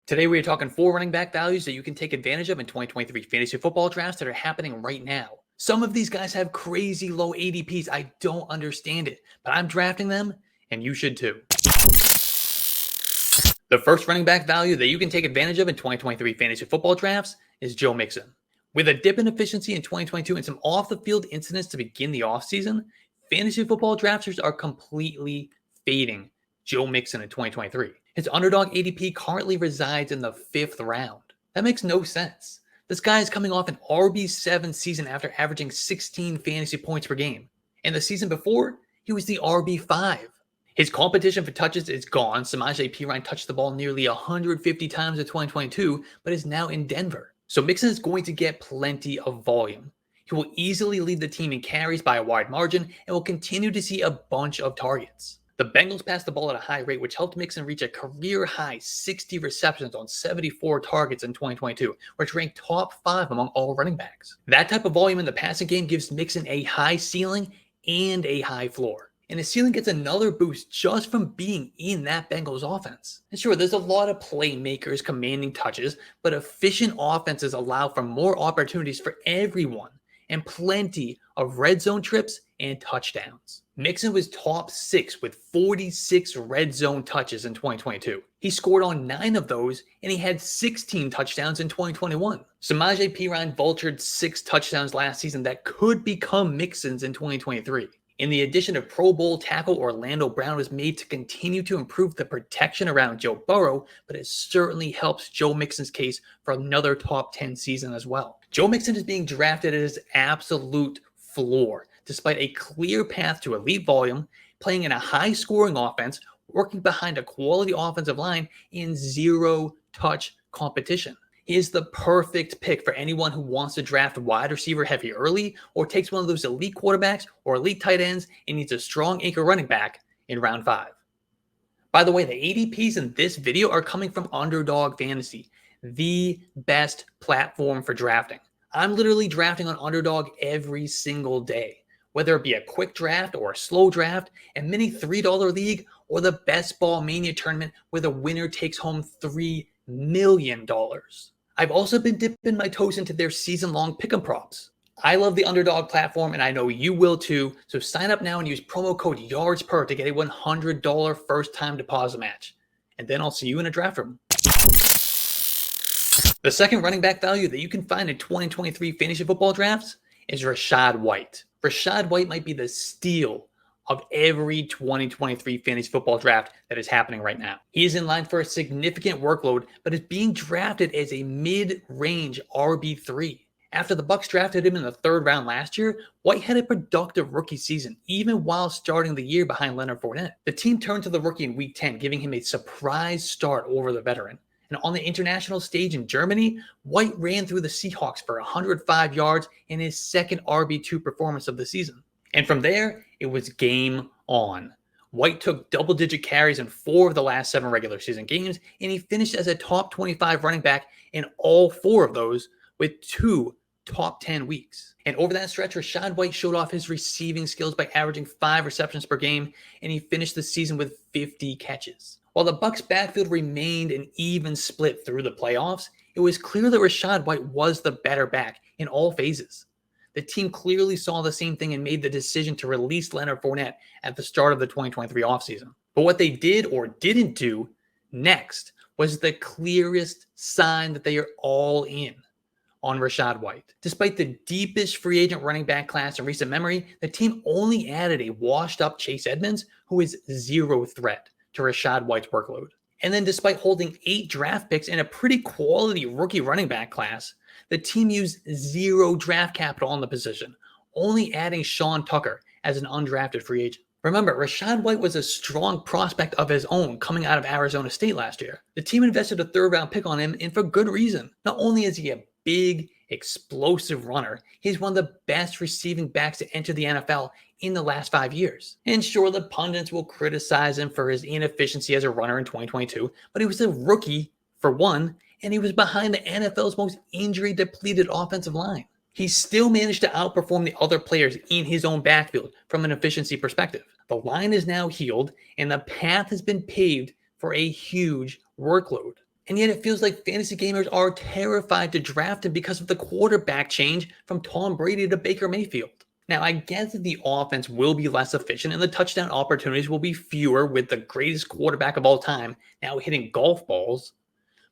Today, we are talking 4 running back values that you can take advantage of in 2023 fantasy football drafts that are happening right now. Some of these guys have crazy low ADPs. I don't understand it, but I'm drafting them, and you should too. The first running back value that you can take advantage of in 2023 fantasy football drafts is Joe Mixon. With a dip in efficiency in 2022 and some off-the-field incidents to begin the offseason, fantasy football drafters are completely fading Joe Mixon in 2023. His underdog ADP currently resides in the 5th round. That makes no sense. This guy is coming off an RB7 season after averaging 16 fantasy points per game. And the season before, he was the RB5. His competition for touches is gone. Samaje Perine touched the ball nearly 150 times in 2022, but is now in Denver. So Mixon is going to get plenty of volume. He will easily lead the team in carries by a wide margin and will continue to see a bunch of targets. The Bengals passed the ball at a high rate, which helped Mixon reach a career-high 60 receptions on 74 targets in 2022, which ranked top 5 among all running backs. That type of volume in the passing game gives Mixon a high ceiling and a high floor. And his ceiling gets another boost just from being in that Bengals offense. And sure, there's a lot of playmakers commanding touches, but efficient offenses allow for more opportunities for everyone and plenty of red zone trips and touchdowns. Mixon was top 6 with 46 red zone touches in 2022. He scored on 9 of those, and he had 16 touchdowns in 2021. Samaje Perine vultured 6 touchdowns last season that could become Mixon's in 2023. And the addition of Pro Bowl tackle Orlando Brown was made to continue to improve the protection around Joe Burrow, but it certainly helps Joe Mixon's case for another top 10 season as well. Joe Mixon is being drafted at his absolute floor, despite a clear path to elite volume, playing in a high-scoring offense, working behind a quality offensive line, and zero-touch competition. He is the perfect pick for anyone who wants to draft wide receiver heavy early or takes one of those elite quarterbacks or elite tight ends and needs a strong anchor running back in round 5. By the way, the ADPs in this video are coming from Underdog Fantasy, the best platform for drafting. I'm literally drafting on Underdog every single day, whether it be a quick draft or a slow draft, a mini $3 league, or the Best Ball Mania tournament where the winner takes home $3 million. I've also been dipping my toes into their season-long pick'em props. I love the Underdog platform, and I know you will too, so sign up now and use promo code YARDSPER to get a $100 first-time deposit match. And then I'll see you in a draft room. The second running back value that you can find in 2023 fantasy football drafts is Rashad White. Rashad White might be the steal of every 2023 fantasy football draft that is happening right now. He is in line for a significant workload, but is being drafted as a mid-range RB3. After the Bucs drafted him in the 3rd round last year, White had a productive rookie season, even while starting the year behind Leonard Fournette. The team turned to the rookie in week 10, giving him a surprise start over the veteran. And on the international stage in Germany, White ran through the Seahawks for 105 yards in his second RB2 performance of the season. And from there, it was game on. White took double-digit carries in 4 of the last 7 regular season games, and he finished as a top 25 running back in all 4 of those with 2 top 10 weeks. And over that stretch, Rashad White showed off his receiving skills by averaging 5 receptions per game, and he finished the season with 50 catches. While the Bucs' backfield remained an even split through the playoffs, it was clear that Rashad White was the better back in all phases. The team clearly saw the same thing and made the decision to release Leonard Fournette at the start of the 2023 offseason. But what they did or didn't do next was the clearest sign that they are all in on Rashad White. Despite the deepest free agent running back class in recent memory, the team only added a washed-up Chase Edmonds, who is zero threat to Rashad White's workload. And then despite holding 8 draft picks in a pretty quality rookie running back class, the team used 0 draft capital on the position, only adding Sean Tucker as an undrafted free agent. Remember, Rashad White was a strong prospect of his own coming out of Arizona State last year. The team invested a 3rd round pick on him, and for good reason. Not only is he a big, explosive runner, he's one of the best receiving backs to enter the NFL in the last 5 years. And sure, the pundits will criticize him for his inefficiency as a runner in 2022, but he was a rookie for one, and he was behind the NFL's most injury-depleted offensive line. He still managed to outperform the other players in his own backfield from an efficiency perspective. The line is now healed, and the path has been paved for a huge workload. And yet it feels like fantasy gamers are terrified to draft him because of the quarterback change from Tom Brady to Baker Mayfield. Now, I get that the offense will be less efficient and the touchdown opportunities will be fewer with the greatest quarterback of all time now hitting golf balls,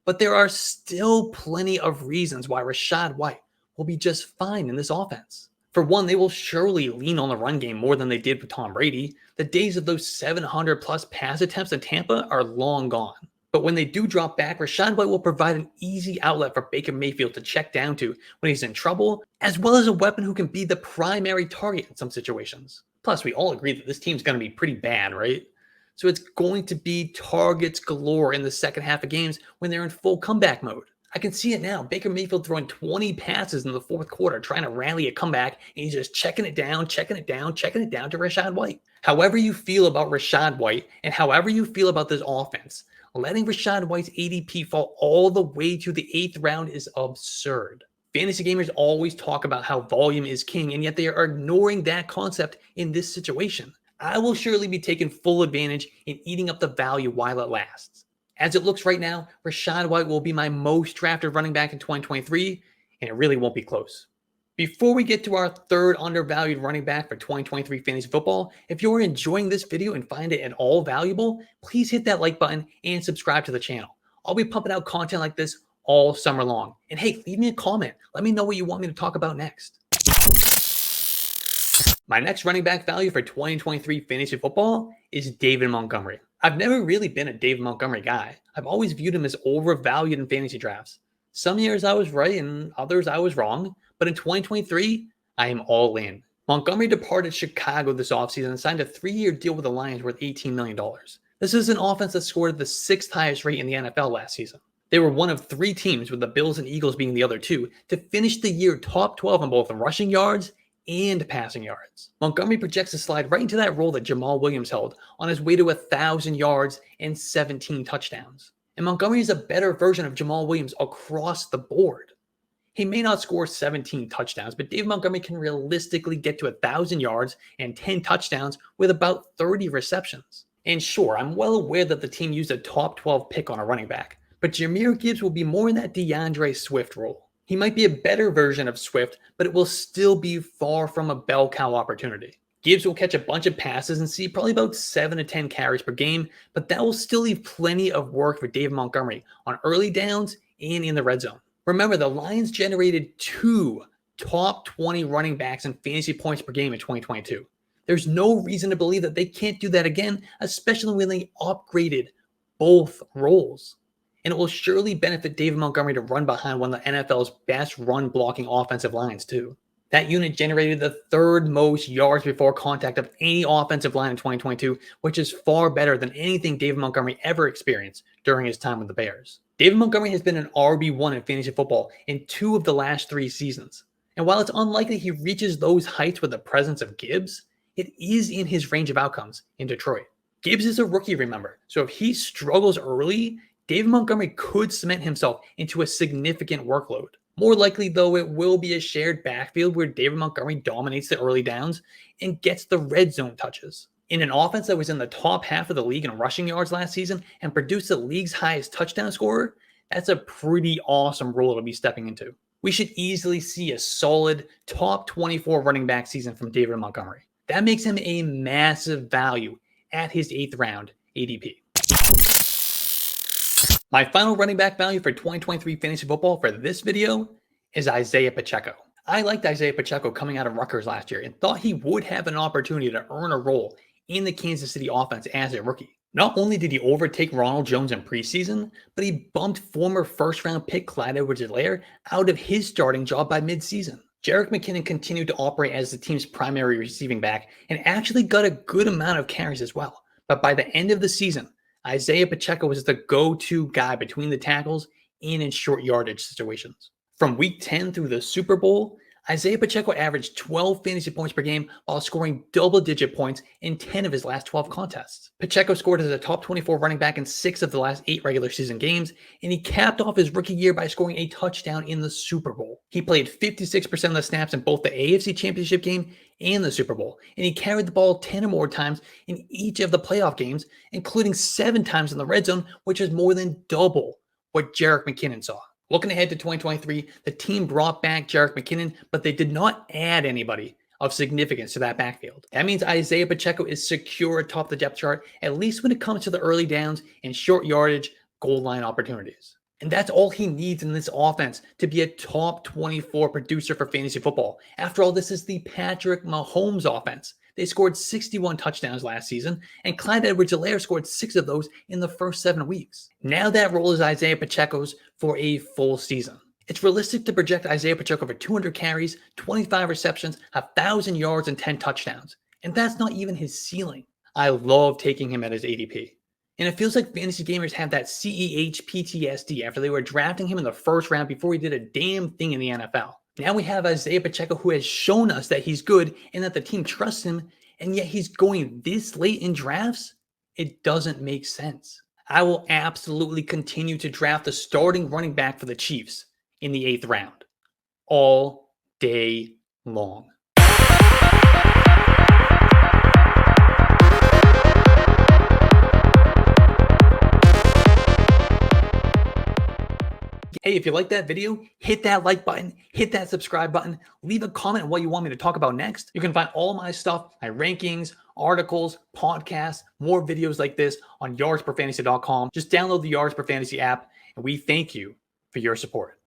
but there are still plenty of reasons why Rashad White will be just fine in this offense. For one, they will surely lean on the run game more than they did with Tom Brady. The days of those 700 plus pass attempts in Tampa are long gone. But when they do drop back, Rashad White will provide an easy outlet for Baker Mayfield to check down to when he's in trouble, as well as a weapon who can be the primary target in some situations. Plus, we all agree that this team's going to be pretty bad, right? So it's going to be targets galore in the second half of games when they're in full comeback mode. I can see it now. Baker Mayfield throwing 20 passes in the fourth quarter, trying to rally a comeback, and he's just checking it down to Rashad White. However you feel about Rashad White and however you feel about this offense, letting Rashad White's ADP fall all the way to the 8th round is absurd. Fantasy gamers always talk about how volume is king, and yet they are ignoring that concept in this situation. I will surely be taking full advantage in eating up the value while it lasts. As it looks right now, Rashad White will be my most drafted running back in 2023, and it really won't be close. Before we get to our third undervalued running back for 2023 fantasy football, if you're enjoying this video and find it at all valuable, please hit that like button and subscribe to the channel. I'll be pumping out content like this all summer long. And hey, leave me a comment. Let me know what you want me to talk about next. My next running back value for 2023 fantasy football is David Montgomery. I've never really been a David Montgomery guy. I've always viewed him as overvalued in fantasy drafts. Some years I was right and others I was wrong, but in 2023, I am all in. Montgomery departed Chicago this offseason and signed a 3-year deal with the Lions worth $18 million. This is an offense that scored the 6th highest rate in the NFL last season. They were one of 3 teams, with the Bills and Eagles being the other 2, to finish the year top 12 in both rushing yards and passing yards. Montgomery projects to slide right into that role that Jamal Williams held on his way to 1,000 yards and 17 touchdowns. And Montgomery is a better version of Jamal Williams across the board. He may not score 17 touchdowns, but David Montgomery can realistically get to 1,000 yards and 10 touchdowns with about 30 receptions. And sure, I'm well aware that the team used a top 12 pick on a running back, but Jahmyr Gibbs will be more in that DeAndre Swift role. He might be a better version of Swift, but it will still be far from a bell cow opportunity. Gibbs will catch a bunch of passes and see probably about 7 to 10 carries per game, but that will still leave plenty of work for David Montgomery on early downs and in the red zone. Remember, the Lions generated 2 top 20 running backs in fantasy points per game in 2022. There's no reason to believe that they can't do that again, especially when they upgraded both roles. And it will surely benefit David Montgomery to run behind one of the NFL's best run blocking offensive lines too. That unit generated the 3rd most yards before contact of any offensive line in 2022, which is far better than anything David Montgomery ever experienced during his time with the Bears. David Montgomery has been an RB1 in fantasy football in 2 of the last 3 seasons. And while it's unlikely he reaches those heights with the presence of Gibbs, it is in his range of outcomes in Detroit. Gibbs is a rookie, remember, so if he struggles early, David Montgomery could cement himself into a significant workload. More likely, though, it will be a shared backfield where David Montgomery dominates the early downs and gets the red zone touches. In an offense that was in the top half of the league in rushing yards last season and produced the league's highest touchdown scorer, that's a pretty awesome role to be stepping into. We should easily see a solid top 24 running back season from David Montgomery. That makes him a massive value at his 8th round ADP. My final running back value for 2023 fantasy football for this video is Isaiah Pacheco. I liked Isaiah Pacheco coming out of Rutgers last year and thought he would have an opportunity to earn a role in the Kansas City offense as a rookie. Not only did he overtake Ronald Jones in preseason, but he bumped former first-round pick Clyde Edwards-Helaire out of his starting job by midseason. Jerick McKinnon continued to operate as the team's primary receiving back and actually got a good amount of carries as well. But by the end of the season, Isaiah Pacheco was the go-to guy between the tackles and in short yardage situations. From week 10 through the Super Bowl, Isaiah Pacheco averaged 12 fantasy points per game while scoring double-digit points in 10 of his last 12 contests. Pacheco scored as a top 24 running back in 6 of the last 8 regular season games, and he capped off his rookie year by scoring a touchdown in the Super Bowl. He played 56% of the snaps in both the AFC Championship game and the Super Bowl, and he carried the ball 10 or more times in each of the playoff games, including 7 times in the red zone, which is more than double what Jerick McKinnon saw. Looking ahead to 2023, the team brought back Jerick McKinnon, but they did not add anybody of significance to that backfield. That means Isaiah Pacheco is secure atop the depth chart, at least when it comes to the early downs and short yardage goal line opportunities. And that's all he needs in this offense to be a top 24 producer for fantasy football. After all, this is the Patrick Mahomes offense. They scored 61 touchdowns last season, and Clyde Edwards-Helaire scored 6 of those in the first 7 weeks. Now that role is Isaiah Pacheco's for a full season. It's realistic to project Isaiah Pacheco for 200 carries, 25 receptions, 1,000 yards, and 10 touchdowns. And that's not even his ceiling. I love taking him at his ADP. And it feels like fantasy gamers have that CEH PTSD after they were drafting him in the first round before he did a damn thing in the NFL. Now we have Isaiah Pacheco, who has shown us that he's good and that the team trusts him, and yet he's going this late in drafts? It doesn't make sense. I will absolutely continue to draft the starting running back for the Chiefs in the 8th round all day long. Hey, if you like that video, hit that like button, hit that subscribe button, leave a comment on what you want me to talk about next. You can find all my stuff, my rankings, articles, podcasts, more videos like this on YARDSPERFantasy.com. Just download the YARDSPER Fantasy app, and we thank you for your support.